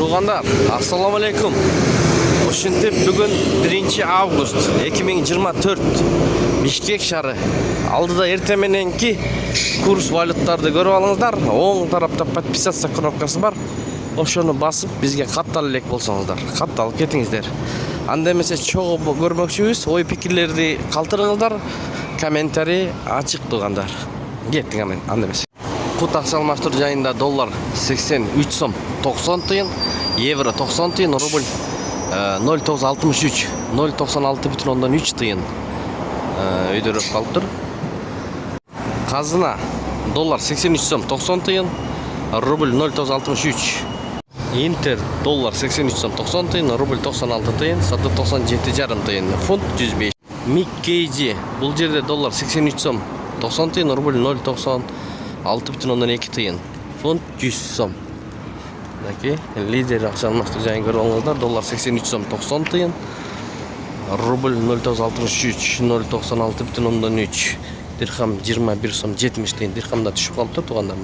Туғандар, ассаламу алейкум. Ошентип бүгүн 1 август 2024 Бишкек шары. Алдыда эртең мененки курс валюттарды көрүп алыңыздар. Оң тарапта подписаться кнопкасы бар. Ошону басып бизге катталып элек болсоңуздар, катталып кетиңиздер. Анда эмесе чогуу көрмөкчүбүз. Ой пикирлерди калтырыңыздар. Комментарий ачык туғандар. Кеттик анда эмесе. Кут акча алмаштыруу жайында доллар 83 сом 90 тыйын, евро 90 тыйын, рубль 0,963, 0,96,3 тыйын өйдөрөп калыптыр. Казына доллар 83 сом 90 тыйын, рубль 0,963. Интер доллар 83 сом 90 тыйын, рубль 96 тыйын, саты 97,5 тыйын, фунт 105. Миккейджи бул жерде доллар 83 сом 90 тыйын, рубль 0,96,2 тыйын, фунт 100 сом. Лидер акча алмаштыруу жайын көрүп алыңыздар. Доллар 83 сом 90 тыйын, рубль 0,963, 0,96,3, дирхам 21 сом 70 тыйын. Дирхамда түшүп калыптыр тугандар.